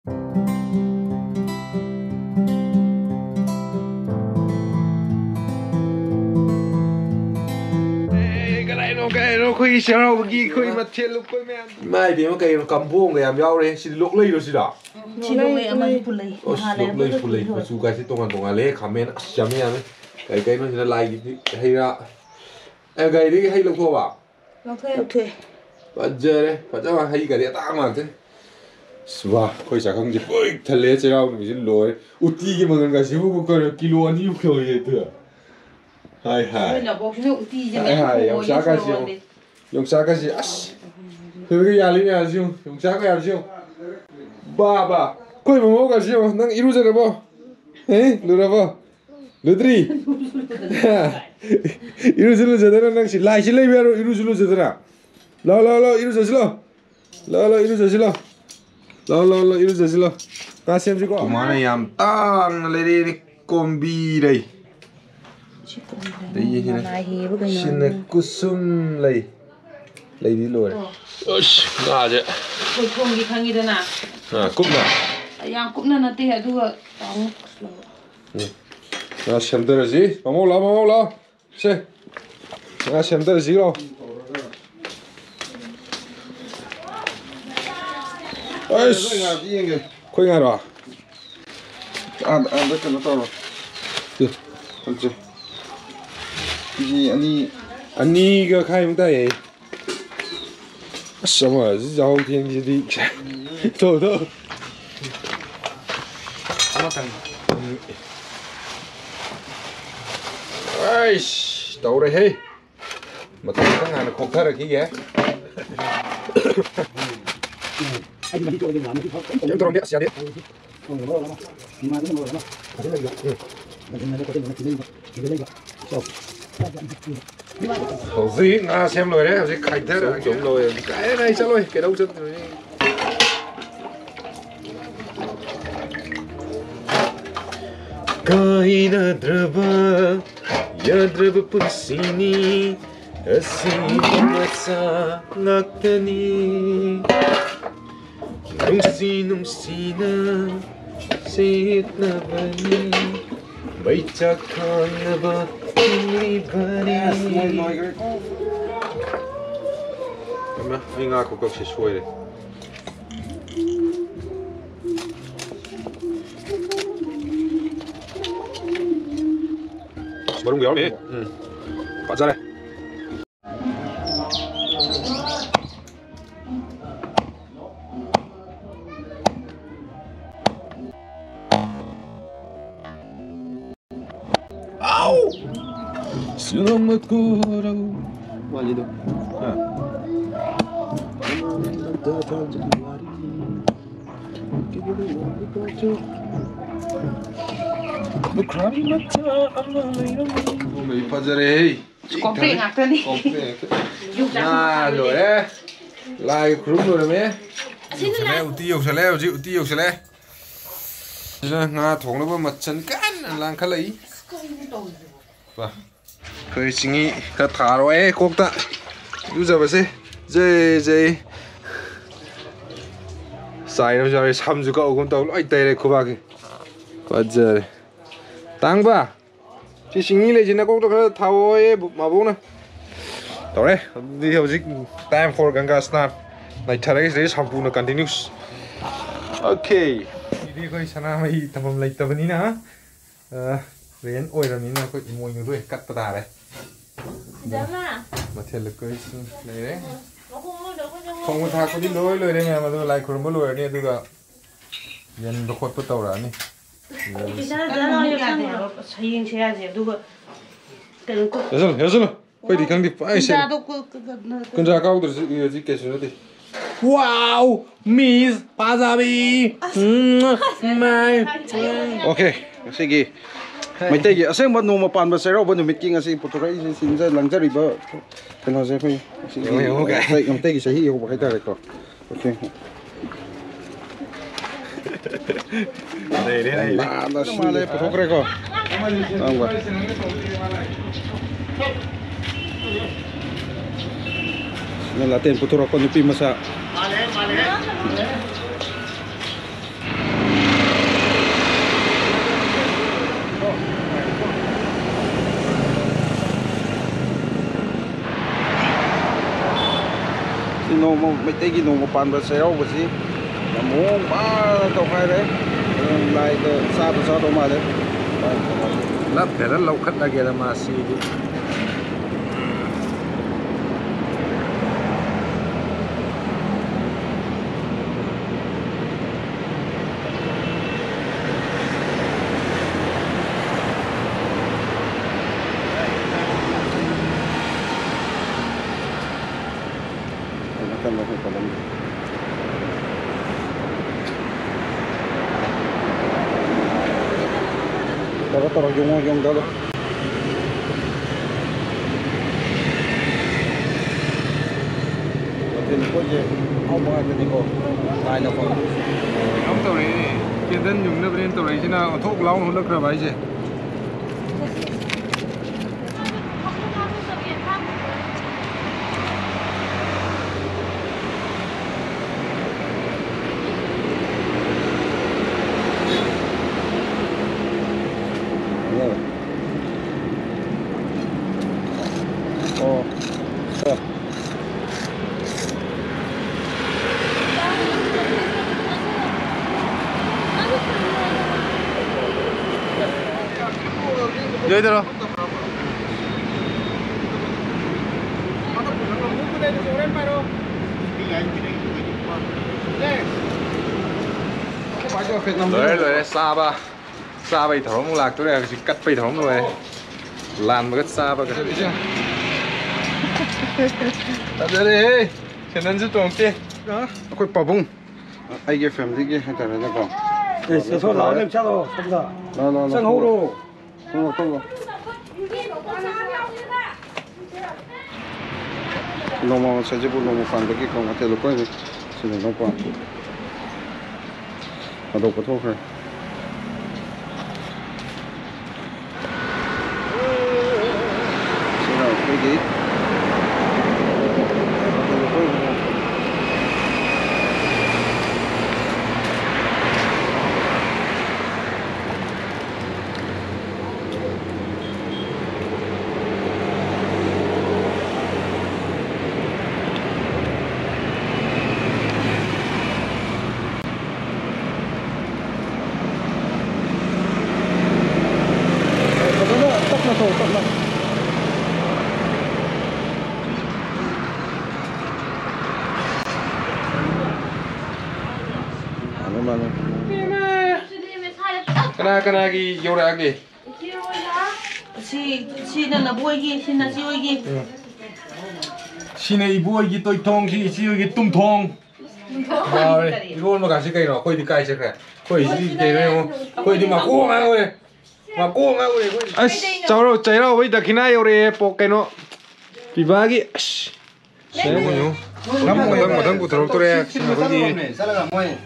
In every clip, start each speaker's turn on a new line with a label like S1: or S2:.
S1: cái nó khui xe đâu kia khui mà thiệt lúc khui mẹ mai thì nó cái nó cầm vuông cái làm nhau đấy xin lục lấy rồi xin đó
S2: chỉ lục lấy mà phụ lấy
S1: phụ lấy mà chú cái sẽ tung ăn lấy comment chấm nha cái nó sẽ like hay ra em cái đi hay lục thua bảo
S2: lục thuê
S1: bây giờ đấy phải cho mà hay cái đấy tăng mà thế wow khui chả không gì ôi thật lẽ chơi đâu mình xin lỗi uti cái mà cái gì cũng có kilo anh yêu kiểu gì thế hai hai ông xã cái gì ông xã cái gì từ cái nhà lên nhà gì ông xã cái gì ba koi mà mua cái gì năng iru ra đâu eh lu đâu lu tri iru ra năng si lai biar iru ra lo iru ra lo kasih sih kok kemana yang tang lady kombi đây đây xin kusum lấy đi rồi ngà chứ
S2: tôi không đi khang đi đâu nè
S1: cúp nè
S2: yang cúp nè tê hả đua tao
S1: ngà xem tới gì mau lo xe ngà xem tới gì lo ơi khơi ngà rồi
S3: ăn rất là to rồi
S1: được
S3: không chứ gì
S1: anh đi cái khai không tay什么绕天之地走ai đâu đây hey mà tôi có ngàn không thấy được cái gì chúng tôi đi xe đi gì ngà xem rồi đấy gì cảnh thế rồi chúng rồi cái này sao rồi cái đâu chân rồi kaina draba punsini asimasa ngakani nungsina sihit na bani may tsakang na ba bani kami ay nga ako kasi suwede Baru nggak nih, pacar ya. Au, selamat kurang. Wali dong. May pajare.
S2: Komplek ngak tadi.
S1: Nah, rồi đấy. Like group rồi đấy. Uti yok sale. Nga thong nó mà chân can lang khá lấy. Và khơi singi ka thả rồi quốc ta. User vậy dây. Sai nó rồi xăm juga cũng tao lại tê đây cô bác. Pajare. Tang ba. Chị sinh lý chính là cũng có thao ấy mà bố nè. Đó đấy, đi theo dịch time for Ganga Snan. Này thật đấy, sẽ shampoo nó continuous. Ok. Đi coi sana mai tầm lại tầm ní nè. Riêng oi ra ní nè coi mồi người đuôi cắt tà đấy.
S2: Dạ
S1: mà thiệt là coi này đấy. Không có thà có đi lôi đây nè mà tôi lại còn một lôi này tôi cả. Nhân nó khót bắt đầu rồi nè. 여슬로 거의 디강디 파이세 근자 가우들 여기 계시는데 와우 미스 바자비 마이
S3: okay sige may tegi aseng ba no mapan ba sero ba no meeting asi puturay sinja langjari ba kano sa ko sige okay ang tegi sa hiyo ba kita ko okay
S1: này
S3: nó mà đây phụ thuộc đây co không vậy nên là tiền phụ thuộc con đi masa ꯅꯣꯡꯃ ꯃꯩꯇꯩꯒꯤ ꯅꯣꯡꯃ ꯄꯥꯟꯕ ꯆꯩꯔꯥꯎꯕꯁꯤ ꯌꯥꯝ ꯃꯑꯣꯡ ꯃꯥꯟꯅ ꯇꯧꯈꯥꯏꯔꯦ ꯂꯥꯏꯗ ꯆꯥꯗꯧ ꯃꯥꯜꯂꯦ
S1: ꯂꯞꯇꯦꯗ ꯂꯧꯈꯠꯂꯒꯦꯗ ꯃꯥꯁꯤꯗꯤ
S3: Tara yung dalo. Tin ko je au ba ni ko. Tai na ko.
S1: Ông tàu này kiên thân dùng nước lên tàu này chứ nào thuốc lâu không được rồi vậy chứ Jadi tu loh. Rồi xa ba bay thòng lạc tôi này chỉ cắt bay thòng rồi làm một cái xa ba cái gì chứ tại đây cho nên rất toàn tiền
S3: đó có bảo bung ai cái phim gì cái hay là nó còn
S4: để số lão nem sao rồi không sợ
S3: nó
S4: sang hậu đồ
S3: không nó mà sẽ chỉ buồn nó phản cái con cái lúc ấy thì nó còn nó đâu có thuốc rồi xin lỗi cái gì
S1: Kena yura lagi.
S2: Si na boy gi, si na si oi gi.
S1: Sini ibu lagi toi thong, si lagi tum thong. Rồi, luôn mà cả cái cây nó, coi đi cây chứ kìa. Coi đi cây này không? Coi đi mà cua ngang rồi. Mà cua ngang rồi. À, cháu rồi, cháy đâu bây giờ khi nào rồi bộ cây nó. Bị vá cái. Xem có nhú. Ngắm một thằng của thằng tôi đây, xin mời đi.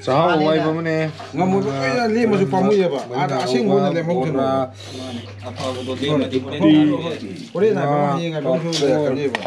S1: Sao vậy bố mẹ?
S4: ngam mo ay li mo su pamu ya ba ada asing mo na le mo tu na ore na ba ni ga dong su le ni ba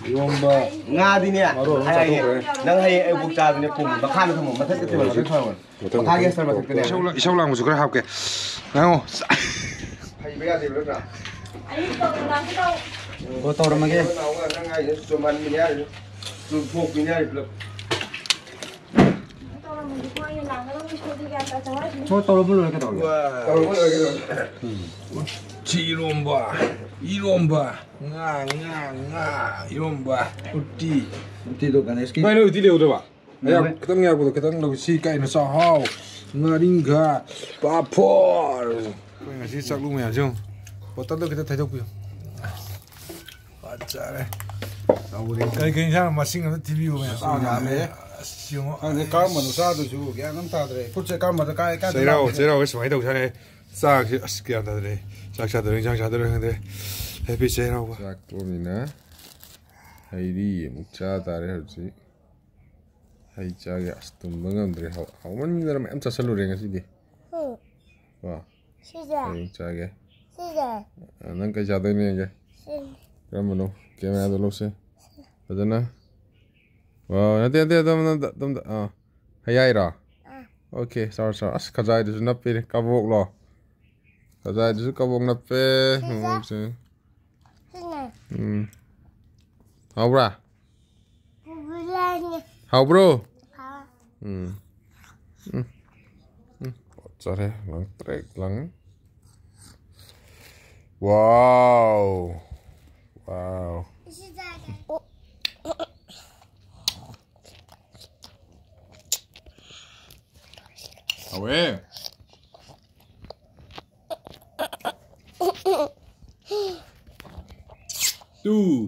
S1: Yomba.
S5: Nga đi nè, hay nang hay ai buộc cha thì cùng mà khăn không mà thất cái tiền là thôi mà khăn cái sao mà cái này
S1: Sau lăng một số cái học kìa. Nào.
S5: hay bây giờ thì được rồi
S4: có tàu đâu mà kia
S5: nang hay số mình nhá số phục nhá được
S4: có tàu đâu luôn cái tàu
S1: Chiromba, Iromba, nga, Iromba, Uti.
S4: thì được cái này ski
S1: Mai nó uti liều rồi bà. Đây, cái thằng nghe của cái thằng đầu xì cái nó sao hao, nga ringa, papor. Cái này xì sắc luôn mày chứ? Bắt tao cái thấy đâu kìa. Bắt chả đấy. Cái sao mà sinh ở TV mày?
S4: sao nhà mẹ
S1: Siêu.
S4: anh cái mà nó sao được chú cái năm ta đấy phút cái mà cái
S1: Sai đâu cái máy đầu này. Sak cái anh ta đấy. Sak sao đấy, Sak sao đấy anh đấy. Happy sai đâu. Sak tôi mình á. Hay đi một cha ta đấy hả chị? Hay cha cái tụm bưng ăn đấy hậu hậu mình ra mà em cha salo rồi ngay gì? Wow. Hay cha cái. Nang cái cha đấy này cái. Cái mà nó cái mà đó lúc xe. Bây giờ Wow, nanti tôm hay ai rồi? Okay, sorry. As kazai itu nap pe kabok lo. Kazai itu kabok nap pe. Apa? 하우브로. 어쩌래? 랑 트랙 랑. 와우. 와우. 아 왜? Tuh.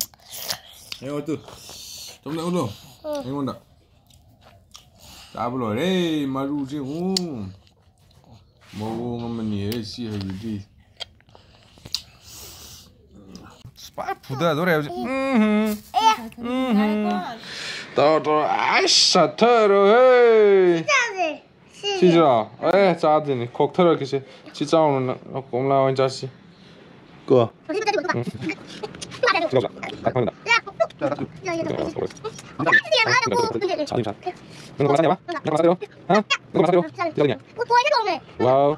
S1: Ayo tuh. Tunggu dulu. Ayo ndak. Tak boleh deh, malu je. Mau ngamen ni sih hari. Spar puda 노래 요즘. 또 아이샤 터로 헤이. 시즈라. 짜드니 콕 터로 계시. 진짜 오늘 공라원 자시. 거. Wow.